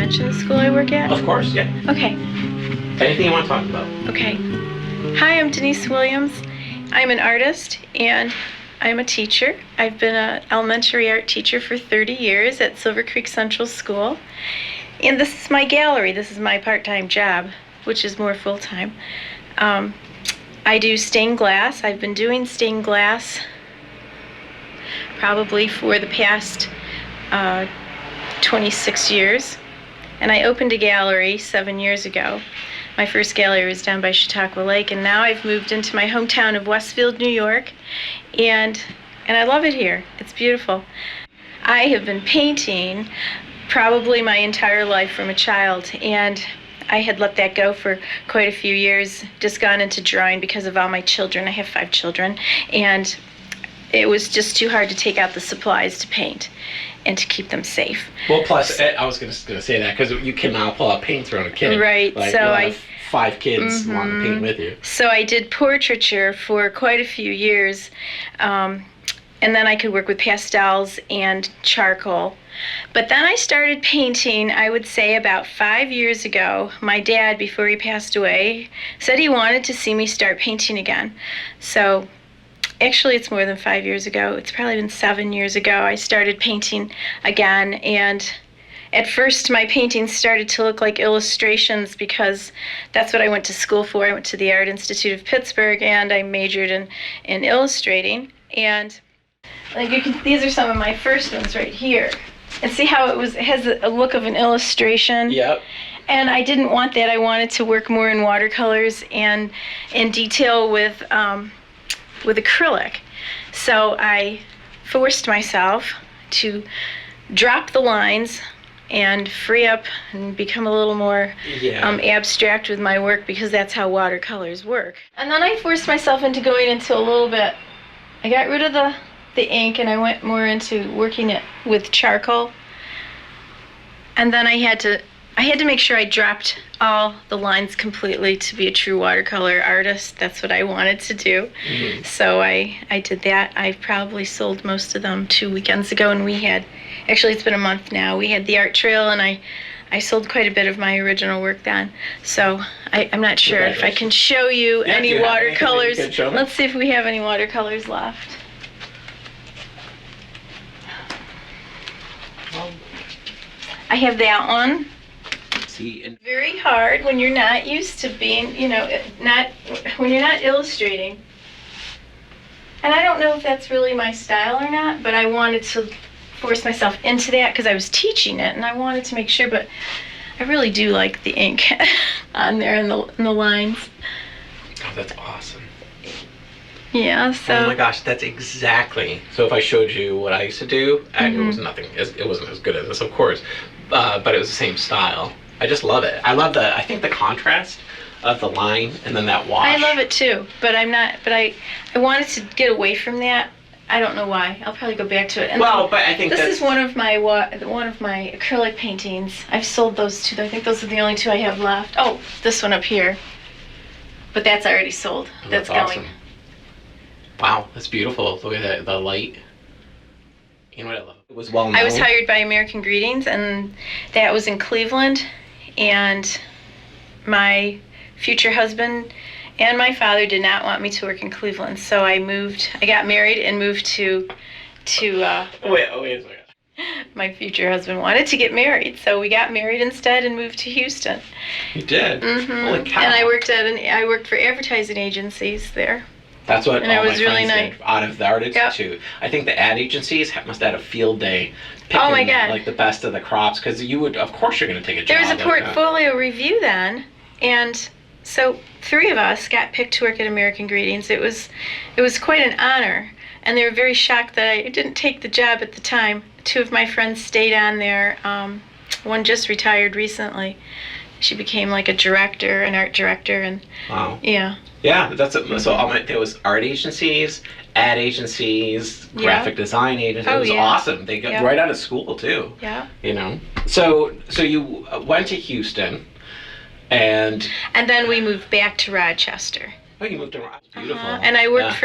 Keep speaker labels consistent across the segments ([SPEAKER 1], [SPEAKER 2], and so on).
[SPEAKER 1] mention the school I work at?
[SPEAKER 2] Of course, yeah.
[SPEAKER 1] Okay.
[SPEAKER 2] Anything you want to talk about?
[SPEAKER 1] Okay. Hi, I'm Denise Williams. I'm an artist and I'm a teacher. I've been an elementary art teacher for 30 years at Silver Creek Central School. And this is my gallery. This is my part-time job, which is more full-time. I do stained glass. I've been doing stained glass probably for the past 26 years. And I opened a gallery 7 years ago. My first gallery was down by Chautauqua Lake, and now I've moved into my hometown of Westfield, New York, and I love it here. It's beautiful. I have been painting probably my entire life from a child, and I had let that go for quite a few years, just gone into drawing because of all my children. I have 5 children, and it was just too hard to take out the supplies to paint and to keep them safe.
[SPEAKER 2] Well, plus, I was going to say that, because you cannot pull out paint around a kid.
[SPEAKER 1] Right,
[SPEAKER 2] like,
[SPEAKER 1] so
[SPEAKER 2] I have 5 kids wanting to paint with you.
[SPEAKER 1] So I did portraiture for quite a few years, and then I could work with pastels and charcoal. But then I started painting, I would say about 5 years ago. My dad, before he passed away, said he wanted to see me start painting again. So actually, it's more than 5 years ago. It's probably been 7 years ago I started painting again. And at first, my paintings started to look like illustrations because that's what I went to school for. I went to the Art Institute of Pittsburgh, and I majored in illustrating. And like these are some of my first ones right here. And see how it has a look of an illustration?
[SPEAKER 2] Yep.
[SPEAKER 1] And I didn't want that. I wanted to work more in watercolors and in detail with acrylic. So I forced myself to drop the lines and free up and become a little more abstract with my work, because that's how watercolors work. And then I forced myself into going into a little bit, I got rid of the ink and I went more into working it with charcoal. And then I had to make sure I dropped all the lines completely to be a true watercolor artist. That's what I wanted to do. Mm-hmm. So I did that. I probably sold most of them 2 weekends ago, and we had, actually it's been a month now, we had the art trail, and I sold quite a bit of my original work then. So I'm not sure if I can show you any watercolors. Let's see if we have any watercolors left. I have that one. Very hard when you're not used to being, when you're not illustrating. And I don't know if that's really my style or not, but I wanted to force myself into that because I was teaching it, and I wanted to make sure, but I really do like the ink on there and the lines.
[SPEAKER 2] Oh, that's awesome.
[SPEAKER 1] Yeah, so.
[SPEAKER 2] Oh my gosh, that's exactly. So if I showed you what I used to do, it was nothing. It wasn't as good as this, of course, but it was the same style. I just love it. I think the contrast of the line and then that wash.
[SPEAKER 1] I love it too, but I wanted to get away from that. I don't know why. I'll probably go back to it. And
[SPEAKER 2] but I think
[SPEAKER 1] this is one of my acrylic paintings. I've sold those 2. I think those are the only 2 I have left. Oh, this one up here. But that's already sold.
[SPEAKER 2] Oh,
[SPEAKER 1] that's
[SPEAKER 2] awesome.
[SPEAKER 1] going.
[SPEAKER 2] Wow, that's beautiful. Look at the light. You know what I love? It was well known.
[SPEAKER 1] I was hired by American Greetings, and that was in Cleveland. And my future husband and my father did not want me to work in Cleveland, so I got married and moved to
[SPEAKER 2] wait a second.
[SPEAKER 1] My future husband wanted to get married, so we got married instead and moved to Houston.
[SPEAKER 2] You did?
[SPEAKER 1] Mm-hmm.
[SPEAKER 2] Holy cow.
[SPEAKER 1] And I worked for advertising agencies there.
[SPEAKER 2] That's what
[SPEAKER 1] and
[SPEAKER 2] all
[SPEAKER 1] it was
[SPEAKER 2] my
[SPEAKER 1] really
[SPEAKER 2] friends
[SPEAKER 1] nice.
[SPEAKER 2] did out of the Art Institute. Yep. I think the ad agencies must have had a field day picking like the best of the crops, because of course you're going to take a job.
[SPEAKER 1] There was a portfolio review then, and so 3 of us got picked to work at American Greetings. It was quite an honor, and they were very shocked that I didn't take the job at the time. 2 of my friends stayed on there. One just retired recently. She became like an art director, and
[SPEAKER 2] wow.
[SPEAKER 1] Yeah.
[SPEAKER 2] Yeah, that's it. So there was art agencies, ad agencies, graphic design agencies. It was awesome. They got right out of school too.
[SPEAKER 1] Yeah.
[SPEAKER 2] So you went to Houston, and
[SPEAKER 1] then we moved back to Rochester.
[SPEAKER 2] Oh, you moved to Rochester. Beautiful.
[SPEAKER 1] And I worked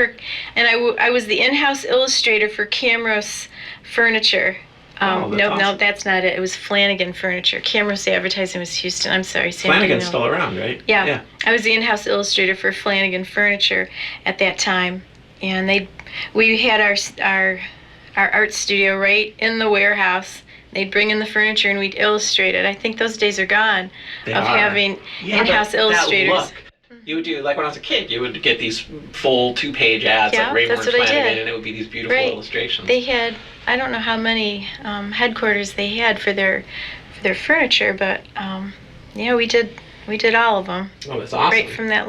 [SPEAKER 1] I was the in-house illustrator for Camrose Furniture.
[SPEAKER 2] Oh, that's
[SPEAKER 1] no,
[SPEAKER 2] awesome.
[SPEAKER 1] that's not it. It was Flanagan Furniture. Camrose Advertising was Houston. I'm sorry, San
[SPEAKER 2] Flanagan's
[SPEAKER 1] Bernardino.
[SPEAKER 2] still around, right?
[SPEAKER 1] Yeah. I was the in-house illustrator for Flanagan Furniture at that time, and we had our art studio right in the warehouse. They'd bring in the furniture and we'd illustrate it. I think those days are gone
[SPEAKER 2] They
[SPEAKER 1] of
[SPEAKER 2] are.
[SPEAKER 1] having
[SPEAKER 2] Yeah,
[SPEAKER 1] in-house
[SPEAKER 2] but
[SPEAKER 1] illustrators.
[SPEAKER 2] That look, you would do, like when I was a kid, you would get these full 2-page ads
[SPEAKER 1] Yeah,
[SPEAKER 2] like Raymore
[SPEAKER 1] that's
[SPEAKER 2] and
[SPEAKER 1] what I
[SPEAKER 2] Flanagan,
[SPEAKER 1] did.
[SPEAKER 2] and it would be these beautiful
[SPEAKER 1] Right.
[SPEAKER 2] illustrations.
[SPEAKER 1] They had, I don't know how many headquarters they had for their furniture, but yeah, we did all of them.
[SPEAKER 2] Oh, that's awesome.
[SPEAKER 1] Right from that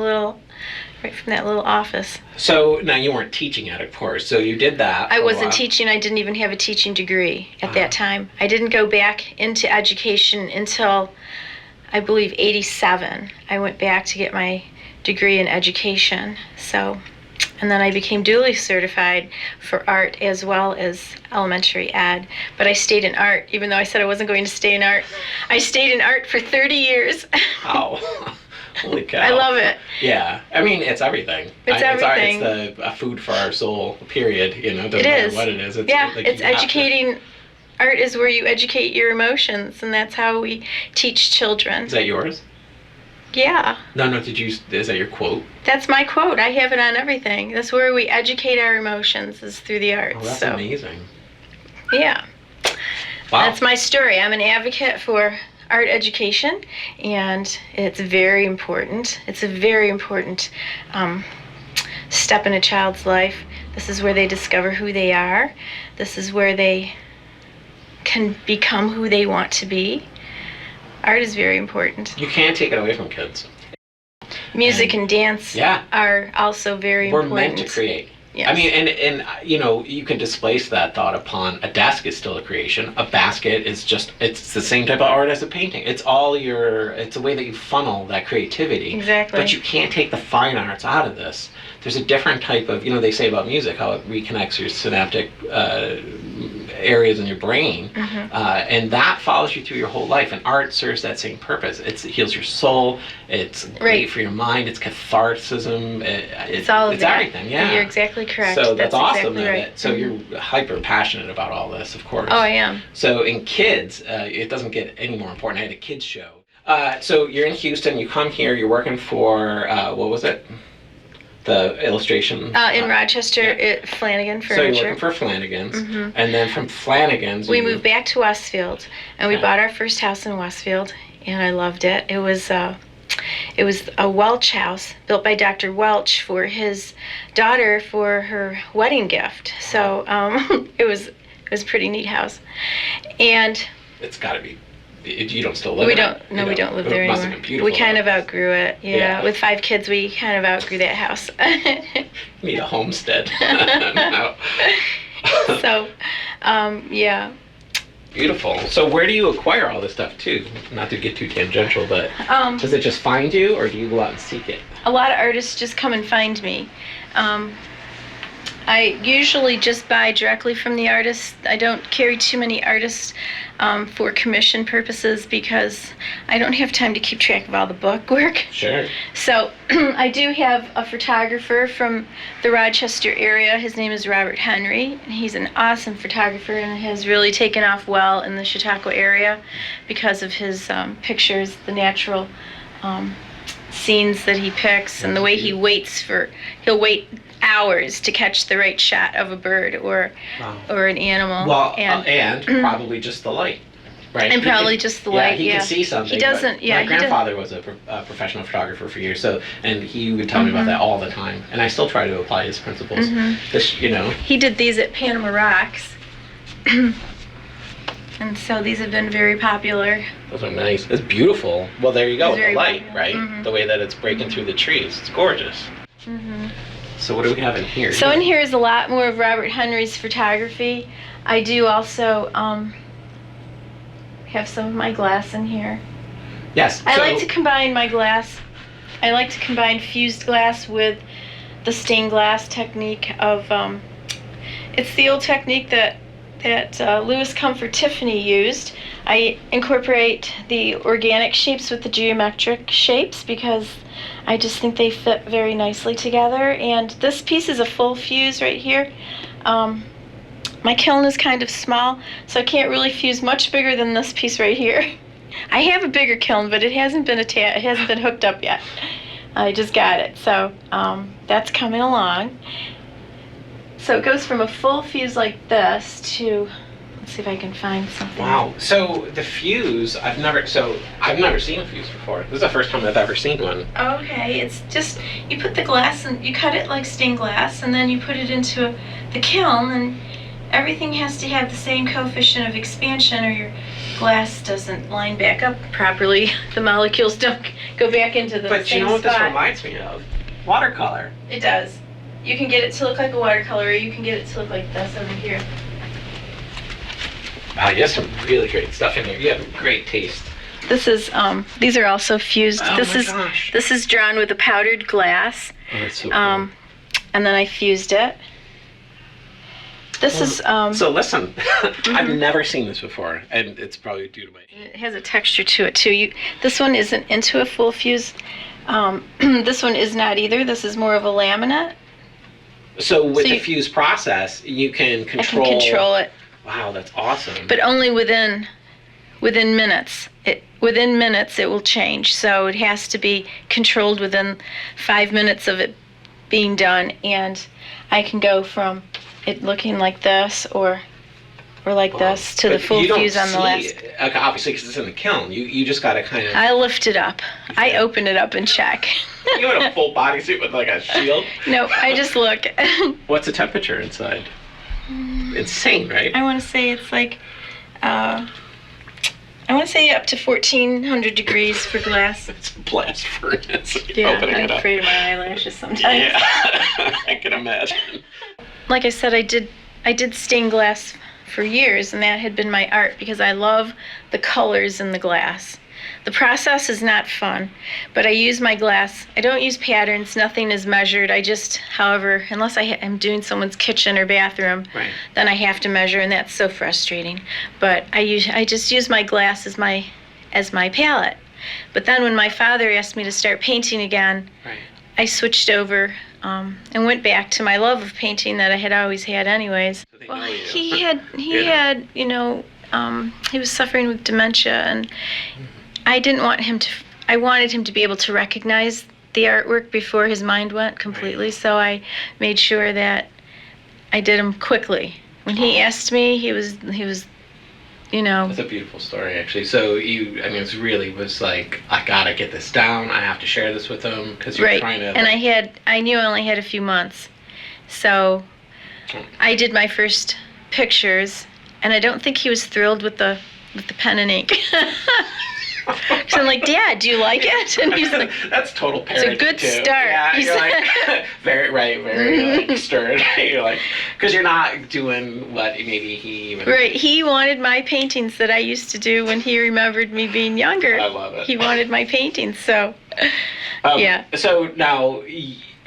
[SPEAKER 1] little office.
[SPEAKER 2] So now you weren't teaching at it, of course. So you did that.
[SPEAKER 1] I
[SPEAKER 2] for a
[SPEAKER 1] wasn't
[SPEAKER 2] while.
[SPEAKER 1] teaching. I didn't even have a teaching degree at that time. I didn't go back into education until, I believe, 87. I went back to get my degree in education. So, and then I became duly certified for art as well as elementary ed. But I stayed in art, even though I said I wasn't going to stay in art. I stayed in art for 30 years.
[SPEAKER 2] Wow. Holy cow.
[SPEAKER 1] I love it.
[SPEAKER 2] Yeah. I mean, it's everything.
[SPEAKER 1] It's everything.
[SPEAKER 2] It's a food for our soul, period. You know, it doesn't
[SPEAKER 1] It
[SPEAKER 2] matter
[SPEAKER 1] is.
[SPEAKER 2] what it is. It's,
[SPEAKER 1] Yeah,
[SPEAKER 2] like,
[SPEAKER 1] it's
[SPEAKER 2] you have to-
[SPEAKER 1] educating. Art is where you educate your emotions, and that's how we teach children.
[SPEAKER 2] Is that yours?
[SPEAKER 1] Yeah,
[SPEAKER 2] No, is that your quote?
[SPEAKER 1] that's my quote. I have it on everything. That's where we educate our emotions, is through the arts.
[SPEAKER 2] Oh, that's
[SPEAKER 1] so,
[SPEAKER 2] amazing.
[SPEAKER 1] yeah,
[SPEAKER 2] Wow.
[SPEAKER 1] that's my story. I'm an advocate for art education, and it's very important. It's a very important step in a child's life. This is where they discover who they are. This is where they can become who they want to be. Art is very important.
[SPEAKER 2] You can't take it away from kids.
[SPEAKER 1] Music and dance
[SPEAKER 2] Yeah.
[SPEAKER 1] are also very
[SPEAKER 2] We're
[SPEAKER 1] important.
[SPEAKER 2] meant to create.
[SPEAKER 1] Yes.
[SPEAKER 2] I mean, and you know, you can displace that thought upon a desk is still a creation. A basket is just, it's the same type of art as a painting. It's a way that you funnel that creativity.
[SPEAKER 1] Exactly.
[SPEAKER 2] But you can't take the fine arts out of this. There's a different type of, you know, they say about music, how it reconnects your synaptic areas in your brain.
[SPEAKER 1] Mm-hmm.
[SPEAKER 2] And that follows you through your whole life. And art serves that same purpose. It heals your soul. It's great
[SPEAKER 1] Right.
[SPEAKER 2] for your mind. It's catharticism.
[SPEAKER 1] It's all of
[SPEAKER 2] it's
[SPEAKER 1] that.
[SPEAKER 2] everything. Yeah.
[SPEAKER 1] You're exactly correct.
[SPEAKER 2] So that's awesome.
[SPEAKER 1] Exactly right.
[SPEAKER 2] So
[SPEAKER 1] Mhm.
[SPEAKER 2] you're hyper passionate about all this, of course.
[SPEAKER 1] Oh, I am.
[SPEAKER 2] So in kids, it doesn't get any more important. I had a kids show. So you're in Houston. You come here. You're working for what was it? The illustration.
[SPEAKER 1] In Rochester,
[SPEAKER 2] yeah.
[SPEAKER 1] Flanagan
[SPEAKER 2] So you're
[SPEAKER 1] Furniture.
[SPEAKER 2] working for Flanagan's,
[SPEAKER 1] Mhm.
[SPEAKER 2] and then from Flanagan's,
[SPEAKER 1] We
[SPEAKER 2] you
[SPEAKER 1] moved back to Westfield, and we
[SPEAKER 2] Okay.
[SPEAKER 1] bought our first house in Westfield, and I loved it. It was a Welch house built by Dr. Welch for his daughter for her wedding gift. So it was a pretty neat house, and
[SPEAKER 2] It's got to be. You don't still live.
[SPEAKER 1] we
[SPEAKER 2] in
[SPEAKER 1] don't.
[SPEAKER 2] it,
[SPEAKER 1] No,
[SPEAKER 2] you
[SPEAKER 1] we
[SPEAKER 2] know.
[SPEAKER 1] don't live
[SPEAKER 2] It
[SPEAKER 1] there
[SPEAKER 2] must
[SPEAKER 1] anymore.
[SPEAKER 2] have been beautiful.
[SPEAKER 1] We kind
[SPEAKER 2] though.
[SPEAKER 1] of outgrew it. Yeah.
[SPEAKER 2] Yeah.
[SPEAKER 1] With 5 kids, we kind of outgrew that house.
[SPEAKER 2] Need a homestead. No.
[SPEAKER 1] So, yeah.
[SPEAKER 2] Beautiful. So where do you acquire all this stuff too? Not to get too tangential, but does it just find you, or do you go out and seek it?
[SPEAKER 1] A lot of artists just come and find me. I usually just buy directly from the artists. I don't carry too many artists for commission purposes because I don't have time to keep track of all the book work.
[SPEAKER 2] Sure.
[SPEAKER 1] So I do have a photographer from the Rochester area. His name is Robert Henry. He's an awesome photographer and has really taken off well in the Chautauqua area because of his pictures, the natural scenes that he picks, and the way he'll wait hours to catch the right shot of a bird or an animal.
[SPEAKER 2] Well, and probably just the light, right?
[SPEAKER 1] And
[SPEAKER 2] He
[SPEAKER 1] probably
[SPEAKER 2] can-
[SPEAKER 1] just the light,
[SPEAKER 2] He
[SPEAKER 1] yeah.
[SPEAKER 2] can see something.
[SPEAKER 1] He doesn't-
[SPEAKER 2] but
[SPEAKER 1] yeah,
[SPEAKER 2] My
[SPEAKER 1] he doesn't-
[SPEAKER 2] grandfather was a professional photographer for years, and he would tell me about that all the time, and I still try to apply his principles. This, you know.
[SPEAKER 1] He did these at Panama Rocks. And so these have been very popular.
[SPEAKER 2] Those are nice. It's beautiful. Well, there you go
[SPEAKER 1] It's
[SPEAKER 2] with the
[SPEAKER 1] very
[SPEAKER 2] light,
[SPEAKER 1] popular.
[SPEAKER 2] right?
[SPEAKER 1] Mhm.
[SPEAKER 2] The way that it's breaking through the trees. It's gorgeous. So what do we have in here?
[SPEAKER 1] So in here is a lot more of Robert Henry's photography. I do also have some of my glass in here.
[SPEAKER 2] Yes.
[SPEAKER 1] I
[SPEAKER 2] so-
[SPEAKER 1] like to combine my glass. I like to combine fused glass with the stained glass technique of, it's the old technique that Louis Comfort Tiffany used. I incorporate the organic shapes with the geometric shapes because I just think they fit very nicely together. And this piece is a full fuse right here. my kiln is kind of small, so I can't really fuse much bigger than this piece right here. I have a bigger kiln, but it hasn't been hooked up yet. I just got it, so that's coming along. So it goes from a full fuse like this to, let's see if I can find something.
[SPEAKER 2] Wow. So the fuse, I've never seen a fuse before. This is the first time I've ever seen one.
[SPEAKER 1] Okay, it's just, you put the glass and you cut it like stained glass, and then you put it into the kiln, and everything has to have the same coefficient of expansion, or your glass doesn't line back up properly. The molecules don't go back into the same spot.
[SPEAKER 2] But you know what this reminds me of? Watercolor.
[SPEAKER 1] It does. You can get it to look like a watercolor, or you can get it to look like this over here.
[SPEAKER 2] Wow, you have some really great stuff in here. You have great taste.
[SPEAKER 1] This is, these are also fused.
[SPEAKER 2] Oh my gosh.
[SPEAKER 1] This is drawn with a powdered glass.
[SPEAKER 2] Oh, that's so cool.
[SPEAKER 1] And then I fused it. This is,
[SPEAKER 2] So listen, I've never seen this before, and it's probably due to my...
[SPEAKER 1] It has a texture to it too. This one isn't into a full fuse. This one is not either. This is more of a laminate.
[SPEAKER 2] So with the fuse process, you can control...
[SPEAKER 1] I can control it.
[SPEAKER 2] Wow, that's awesome.
[SPEAKER 1] But only within minutes. Within minutes it will change. So it has to be controlled within 5 minutes of it being done, and I can go from it looking like this or like this to the full fuse on the last.
[SPEAKER 2] Okay, obviously because it's in the kiln. You just got to kind of...
[SPEAKER 1] I lift it up. I open it up and check.
[SPEAKER 2] You in a full bodysuit with like a shield?
[SPEAKER 1] No, I just look.
[SPEAKER 2] What's the temperature inside? Insane, right?
[SPEAKER 1] I want to say it's like, I want to say up to 1,400 degrees for glass.
[SPEAKER 2] It's a blast furnace.
[SPEAKER 1] Yeah, I'm afraid of my eyelashes sometimes.
[SPEAKER 2] Yeah, I can imagine.
[SPEAKER 1] Like I said, I did stained glass for years, and that had been my art because I love the colors in the glass. The process is not fun, but I use my glass. I don't use patterns. Nothing is measured. I just, however, unless I'm doing someone's kitchen or bathroom, then I have to measure, and that's so frustrating. But I just use my glass as my palette. But then when my father asked me to start painting again, I switched over and went back to my love of painting that I had always had anyways. Well, he had, you know, he was suffering with dementia, and I didn't want him to, I wanted him to be able to recognize the artwork before his mind went completely, so I made sure that I did them quickly. When he asked me, he was, you know.
[SPEAKER 2] That's a beautiful story, actually. So it really was like, I gotta get this down, I have to share this with him, because you're trying to...
[SPEAKER 1] And I knew I only had a few months, so I did my first pictures, and I don't think he was thrilled with the pen and ink. So I'm like, Dad, do you like it? And he's like,
[SPEAKER 2] that's total parenting.
[SPEAKER 1] It's a good
[SPEAKER 2] too.
[SPEAKER 1] start.
[SPEAKER 2] Yeah, you're like, very like stern. You're like, because you're not doing what maybe he even...
[SPEAKER 1] Right, he wanted my paintings that I used to do when he remembered me being younger.
[SPEAKER 2] I love it.
[SPEAKER 1] He wanted my paintings, so, yeah.
[SPEAKER 2] So now,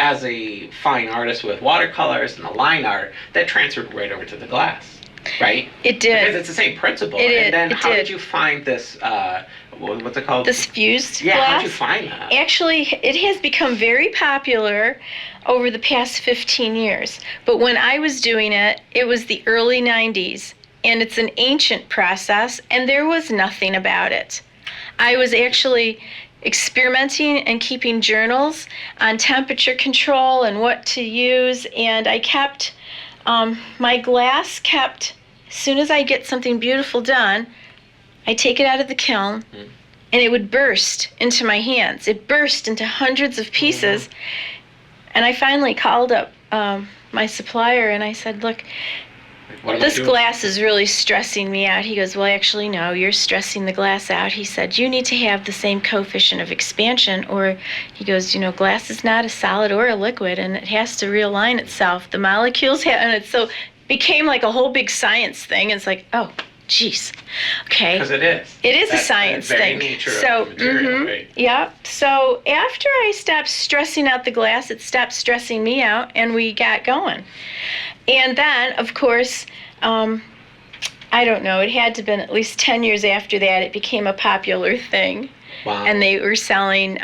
[SPEAKER 2] as a fine artist with watercolors and the line art, that transferred right over to the glass, right?
[SPEAKER 1] It did.
[SPEAKER 2] Because it's the same principle. And then how did you find this, what's it called?
[SPEAKER 1] This fused glass?
[SPEAKER 2] Yeah, how did you find that?
[SPEAKER 1] Actually, it has become very popular over the past 15 years. But when I was doing it, it was the early 90s. And it's an ancient process, and there was nothing about it. I was actually experimenting and keeping journals on temperature control and what to use, and I kept, my glass kept, as soon as I get something beautiful done, I take it out of the kiln, and it would burst into my hands. It burst into hundreds of pieces, and I finally called up my supplier, and I said, look, this glass is really stressing me out. He goes, well, actually, no, you're stressing the glass out. He said, you need to have the same coefficient of expansion, or he goes, you know, glass is not a solid or a liquid, and it has to realign itself. The molecules have, and it so became like a whole big science thing. And it's like, oh, geez, okay.
[SPEAKER 2] Because it is.
[SPEAKER 1] It is a science thing.
[SPEAKER 2] Nature
[SPEAKER 1] so,
[SPEAKER 2] of the material, right?
[SPEAKER 1] Yeah. So after I stopped stressing out the glass, it stopped stressing me out, and we got going. And then, of course, I I don't know, it had to have been at least 10 years after that it became a popular thing.
[SPEAKER 2] Wow.
[SPEAKER 1] And they were selling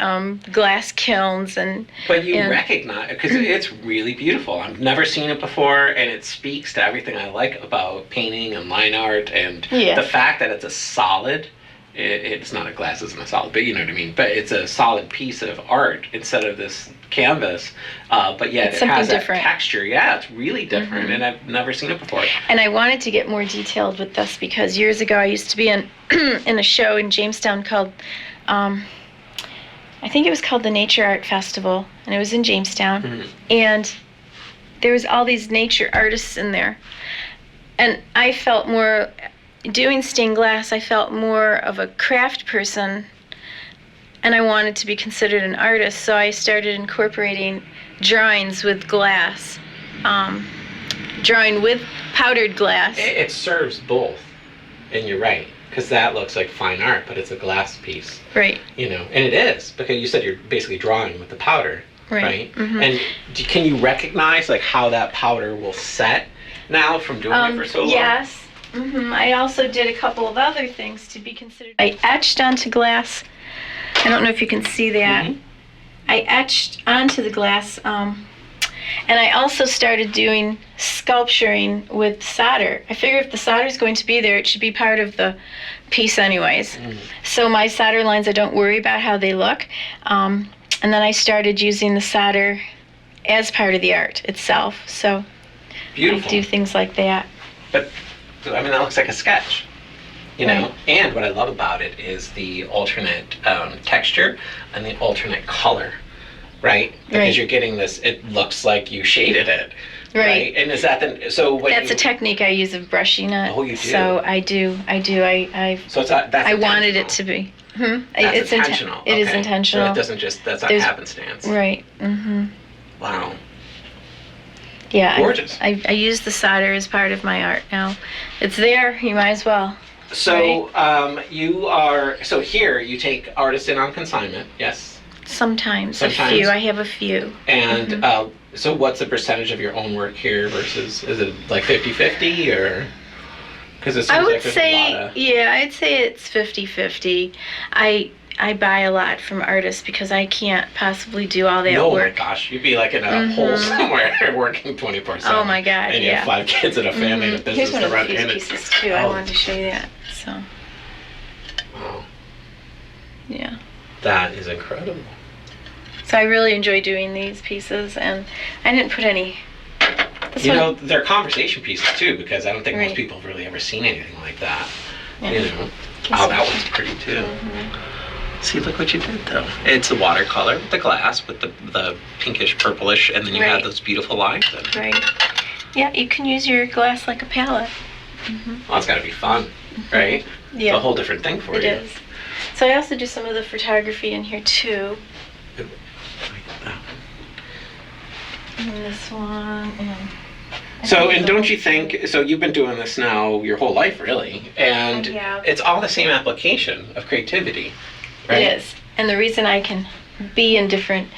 [SPEAKER 1] glass kilns
[SPEAKER 2] But you recognize, because it's really beautiful. I've never seen it before, and it speaks to everything I like about painting and line art, and the fact that it's a solid. It's not a glass isn't a solid, but you know what I mean. But it's a solid piece of art instead of this canvas. But yet it has that texture. Yeah, it's really different, and I've never seen it before.
[SPEAKER 1] And I wanted to get more detailed with this because years ago I used to be in a show in Jamestown called, I think it was called the Nature Art Festival, and it was in Jamestown. And there was all these nature artists in there, and I felt more. Doing stained glass, I felt more of a craft person, and I wanted to be considered an artist, so I started incorporating drawings with glass, drawing with powdered glass.
[SPEAKER 2] It serves both, and you're right, because that looks like fine art, but it's a glass piece.
[SPEAKER 1] Right.
[SPEAKER 2] You know, and it is, because you said you're basically drawing with the powder, right? And can you recognize like how that powder will set now from doing it for so long?
[SPEAKER 1] Yes. I also did a couple of other things to be considered. I etched onto glass. I don't know if you can see that. I etched onto the glass, and I also started doing sculpturing with solder. I figure if the solder is going to be there, it should be part of the piece anyways. So my solder lines, I don't worry about how they look. And then I started using the solder as part of the art itself. So
[SPEAKER 2] beautiful.
[SPEAKER 1] I do things like that.
[SPEAKER 2] But I mean, that looks like a sketch, you know? And what I love about it is the alternate texture and the alternate color, right? Because you're getting this, it looks like you shaded it, right? And is that that's
[SPEAKER 1] a technique I use of brushing it.
[SPEAKER 2] Oh, you do?
[SPEAKER 1] So I do.
[SPEAKER 2] So that's
[SPEAKER 1] I wanted it to be.
[SPEAKER 2] It's intentional.
[SPEAKER 1] It is intentional.
[SPEAKER 2] So it doesn't just, that's not happenstance.
[SPEAKER 1] Right.
[SPEAKER 2] Wow.
[SPEAKER 1] Yeah,
[SPEAKER 2] gorgeous.
[SPEAKER 1] I use the solder as part of my art now. It's there. You might as well.
[SPEAKER 2] So so here you take artists in on consignment, yes?
[SPEAKER 1] Sometimes. A few. I have a few.
[SPEAKER 2] And so what's the percentage of your own work here versus, is it like 50-50 or? Because it seems like there's a lot of...
[SPEAKER 1] Yeah, I'd say it's 50-50. I buy a lot from artists because I can't possibly do all that work.
[SPEAKER 2] Oh my gosh, you'd be like in a hole somewhere working 24/7.
[SPEAKER 1] Oh my God,
[SPEAKER 2] and you have 5 kids and a family and a business
[SPEAKER 1] to run. Here's one of
[SPEAKER 2] the
[SPEAKER 1] pieces too. I wanted to show you that. So.
[SPEAKER 2] Wow.
[SPEAKER 1] Yeah.
[SPEAKER 2] That is incredible.
[SPEAKER 1] So I really enjoy doing these pieces, and I didn't put any.
[SPEAKER 2] They're conversation pieces too, because I don't think most people have really ever seen anything like that.
[SPEAKER 1] Yeah.
[SPEAKER 2] You know. Oh, that one's pretty too. See, look what you did though. It's the watercolor with the glass with the pinkish purplish, and then you have those beautiful lines in it.
[SPEAKER 1] Right. Yeah, you can use your glass like a palette.
[SPEAKER 2] Well, that's got to be fun, right?
[SPEAKER 1] Yeah.
[SPEAKER 2] It's a whole different thing for you.
[SPEAKER 1] It is. So I also do some of the photography in here too. And this one.
[SPEAKER 2] And don't you think, so you've been doing this now your whole life really, and it's all the same application of creativity, right?
[SPEAKER 1] It is. And the reason I can be in different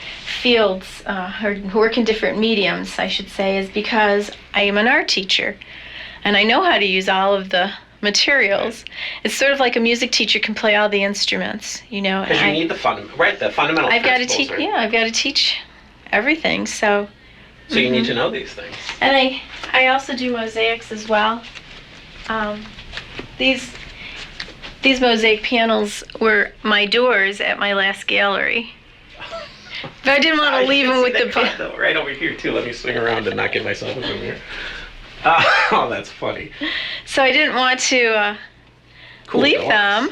[SPEAKER 1] fields, or work in different mediums, I should say, is because I am an art teacher. And I know how to use all of the materials. It's sort of like a music teacher can play all the instruments, you know.
[SPEAKER 2] Because you need the fundamental
[SPEAKER 1] I've got to
[SPEAKER 2] principles,
[SPEAKER 1] teach.
[SPEAKER 2] right?
[SPEAKER 1] Yeah, I've got to teach everything. So
[SPEAKER 2] you need to know these things.
[SPEAKER 1] And I also do mosaics as well. These mosaic panels were my doors at my last gallery. But I didn't want to leave them with the...
[SPEAKER 2] Right over here too. Let me swing around and not get myself in here. Oh, that's funny.
[SPEAKER 1] So I didn't want to leave them.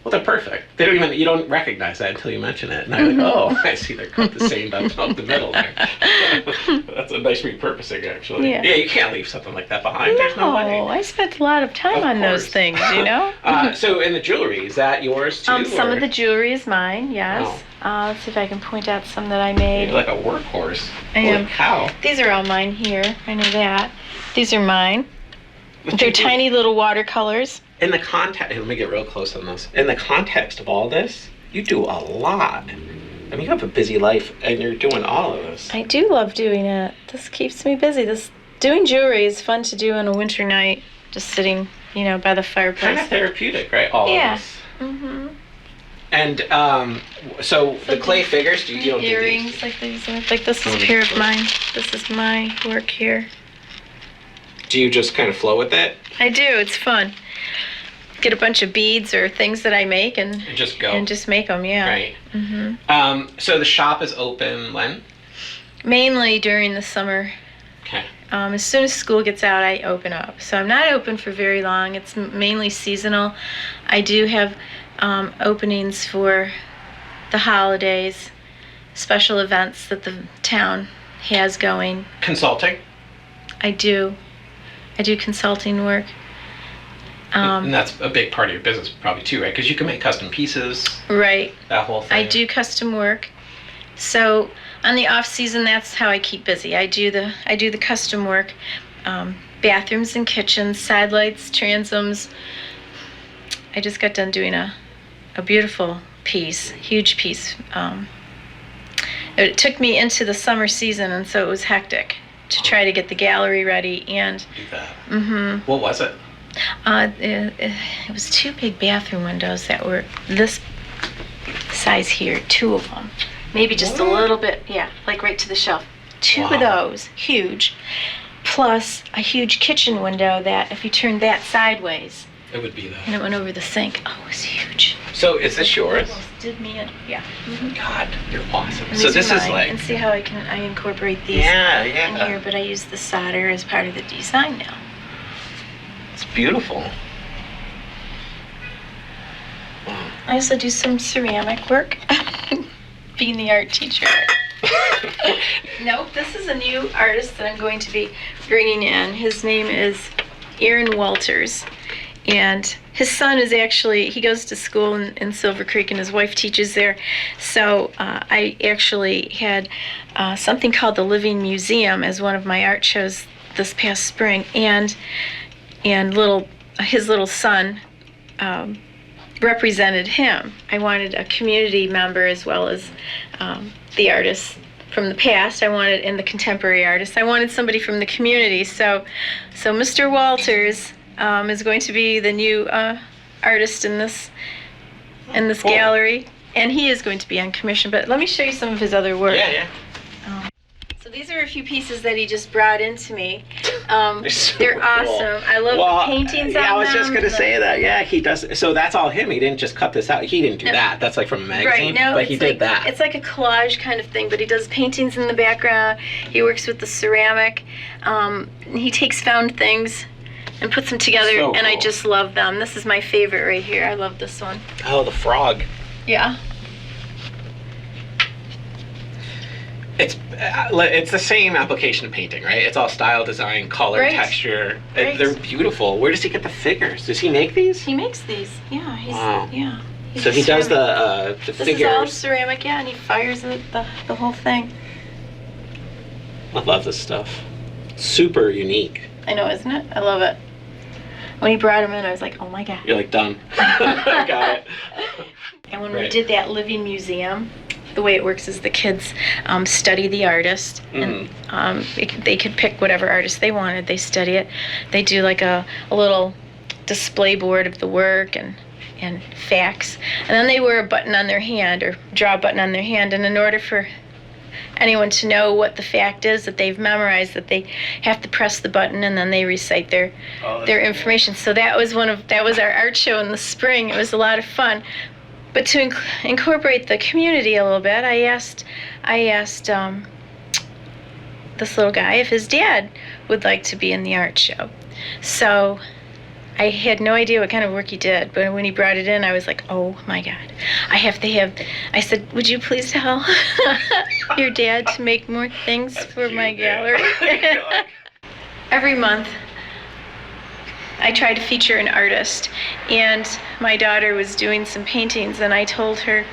[SPEAKER 2] Well, they're perfect. They don't even, you don't recognize that until you mention it. And I'm like, oh, I see they're cut the same up the middle there. That's a nice repurposing, actually.
[SPEAKER 1] Yeah,
[SPEAKER 2] you can't leave something like that behind. There's no way.
[SPEAKER 1] I spent a lot of time on those things, you know?
[SPEAKER 2] So in the jewelry, is that yours too?
[SPEAKER 1] Some of the jewelry is mine, yes. Wow. Let's see if I can point out some that I made.
[SPEAKER 2] You're like a workhorse.
[SPEAKER 1] I am.
[SPEAKER 2] Holy cow.
[SPEAKER 1] These are all mine here. I know that. These are mine. They're tiny little watercolors.
[SPEAKER 2] In the context, let me get real close on this. In the context of all this, you do a lot. I mean, you have a busy life, and you're doing all of this.
[SPEAKER 1] I do love doing it. This keeps me busy. Doing jewelry is fun to do on a winter night. just sitting, by the
[SPEAKER 2] Kind
[SPEAKER 1] fireplace.
[SPEAKER 2] of therapeutic, right? All
[SPEAKER 1] Yeah.
[SPEAKER 2] of this.
[SPEAKER 1] Mm-hmm.
[SPEAKER 2] And so the clay figures, you don't do
[SPEAKER 1] Earrings
[SPEAKER 2] these?
[SPEAKER 1] like these. Like this is a pair of mine. This is my work here.
[SPEAKER 2] Do you just kind of flow with it?
[SPEAKER 1] I do. It's fun. Get a bunch of beads or things that I make and
[SPEAKER 2] just go.
[SPEAKER 1] And just make them, yeah.
[SPEAKER 2] Right.
[SPEAKER 1] Mm-hmm.
[SPEAKER 2] So the shop is open when?
[SPEAKER 1] Mainly during the summer.
[SPEAKER 2] Okay.
[SPEAKER 1] As soon as school gets out, I open up. So I'm not open for very long. It's mainly seasonal. I do have openings for the holidays, special events that the town has going.
[SPEAKER 2] Consulting?
[SPEAKER 1] I do consulting work.
[SPEAKER 2] And that's a big part of your business probably too, right? Because you can make custom pieces.
[SPEAKER 1] Right.
[SPEAKER 2] That whole thing.
[SPEAKER 1] I do custom work. So on the off season, that's how I keep busy. I do the custom work, bathrooms and kitchens, side lights, transoms. I just got done doing a beautiful piece, huge piece. It took me into the summer season, and so it was hectic to try to get the gallery ready and.
[SPEAKER 2] Do that.
[SPEAKER 1] Mm-hmm.
[SPEAKER 2] What was it?
[SPEAKER 1] It was 2 big bathroom windows that were this size here, 2 of them. Maybe just a little bit, yeah, like right to the shelf. 2 of those, huge, plus a huge kitchen window that if you turned that sideways,
[SPEAKER 2] It would be that.
[SPEAKER 1] and it went over the sink. Oh, it was huge.
[SPEAKER 2] So is this yours?
[SPEAKER 1] Almost did me in, yeah. Mm-hmm.
[SPEAKER 2] God, you're awesome.
[SPEAKER 1] And
[SPEAKER 2] So
[SPEAKER 1] these
[SPEAKER 2] this
[SPEAKER 1] are
[SPEAKER 2] is
[SPEAKER 1] mine.
[SPEAKER 2] like.
[SPEAKER 1] And see how I incorporate these in here, but I use the solder as part of the design now.
[SPEAKER 2] It's beautiful. Wow.
[SPEAKER 1] I also do some ceramic work, being the art teacher. Nope, this is a new artist that I'm going to be bringing in. His name is Aaron Walters, and his son is actually, he goes to school in Silver Creek, and his wife teaches there. So I actually had something called the Living Museum as one of my art shows this past spring, and his little son represented him. I wanted a community member as well as the artists from the past. And the contemporary artists. I wanted somebody from the community. So Mr. Walters is going to be the new artist in this
[SPEAKER 2] Cool.
[SPEAKER 1] gallery, and he is going to be on commission. But let me show you some of his other work.
[SPEAKER 2] Yeah.
[SPEAKER 1] So these are a few pieces that he just brought into me.
[SPEAKER 2] They're so
[SPEAKER 1] They're
[SPEAKER 2] cool.
[SPEAKER 1] awesome. I love the paintings on them.
[SPEAKER 2] I was just gonna say that. Yeah, he does. So that's all him. He didn't just cut this out. He didn't do that. That's like from a magazine.
[SPEAKER 1] Right, no,
[SPEAKER 2] but he did that.
[SPEAKER 1] It's like a collage kind of thing, but he does paintings in the background. He works with the ceramic. He takes found things and puts them together,
[SPEAKER 2] So
[SPEAKER 1] and I
[SPEAKER 2] cool.
[SPEAKER 1] just love them. This is my favorite right here. I love this one.
[SPEAKER 2] Oh, the frog.
[SPEAKER 1] Yeah.
[SPEAKER 2] It's the same application of painting, right? It's all style, design, color,
[SPEAKER 1] Right.
[SPEAKER 2] texture.
[SPEAKER 1] Right.
[SPEAKER 2] They're beautiful. Where does he get the figures? Does he make these?
[SPEAKER 1] He makes these. Yeah.
[SPEAKER 2] Wow.
[SPEAKER 1] Yeah. He's
[SPEAKER 2] So
[SPEAKER 1] a
[SPEAKER 2] he does
[SPEAKER 1] ceramic.
[SPEAKER 2] the
[SPEAKER 1] This
[SPEAKER 2] figures.
[SPEAKER 1] is all ceramic, yeah, and he fires the whole thing.
[SPEAKER 2] I love this stuff. Super unique.
[SPEAKER 1] I know, isn't it? I love it. When he brought him in, I was like, oh my God.
[SPEAKER 2] You're like done. Got it.
[SPEAKER 1] And when we
[SPEAKER 2] Right.
[SPEAKER 1] did that living museum, the way it works is the kids study the artist, and they could pick whatever artist they wanted. They study it. They do like a little display board of the work and facts, and then they wear a button on their hand or draw a button on their hand. And in order for anyone to know what the fact is that they've memorized, that they have to press the button, and then they recite their information. So that was our art show in the spring. It was a lot of fun. But to incorporate the community a little bit, I asked this little guy if his dad would like to be in the art show. So I had no idea what kind of work he did, but when he brought it in, I was like, oh my God, I said, would you please tell your dad to make more things for my gallery? Every month, I try to feature an artist, and my daughter was doing some paintings, and I told her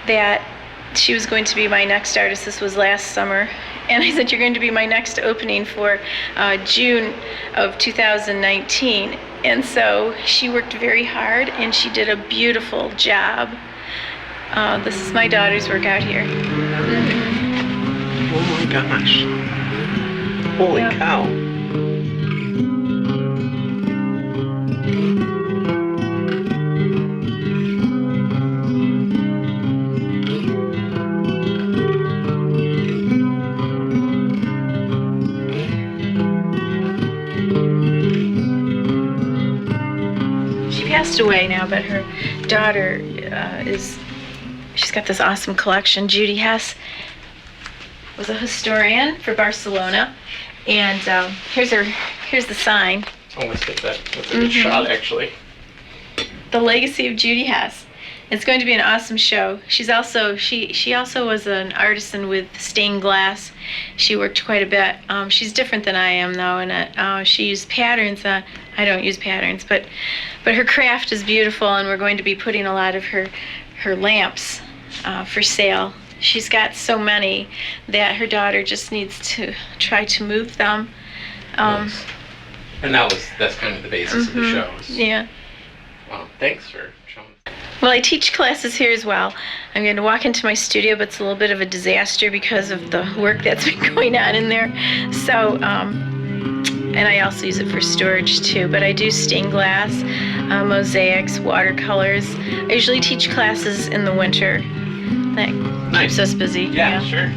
[SPEAKER 1] that she was going to be my next artist. This was last summer, and I said, you're going to be my next opening for June of 2019. And so she worked very hard, and she did a beautiful job. This is my daughter's work out here.
[SPEAKER 2] Oh my gosh. Holy
[SPEAKER 1] Yeah.
[SPEAKER 2] cow.
[SPEAKER 1] passed away now, but her daughter she's got this awesome collection. Judy Hess was a historian for Barcelona, and here's the sign.
[SPEAKER 2] Oh, let's get that. That's a good shot, actually.
[SPEAKER 1] The Legacy of Judy Hess. It's going to be an awesome show. She also was an artisan with stained glass. She worked quite a bit. She's different than I am, though, and she used patterns. I don't use patterns, but her craft is beautiful, and we're going to be putting a lot of her lamps for sale. She's got so many that her daughter just needs to try to move them.
[SPEAKER 2] Nice. And that's kind of the basis of the show.
[SPEAKER 1] Yeah.
[SPEAKER 2] Well, thanks for showing.
[SPEAKER 1] Well, I teach classes here as well. I'm going to walk into my studio, but it's a little bit of a disaster because of the work that's been going on in there. So, and I also use it for storage too, but I do stained glass, mosaics, watercolors. I usually teach classes in the winter. That keeps us busy.
[SPEAKER 2] Yeah, sure.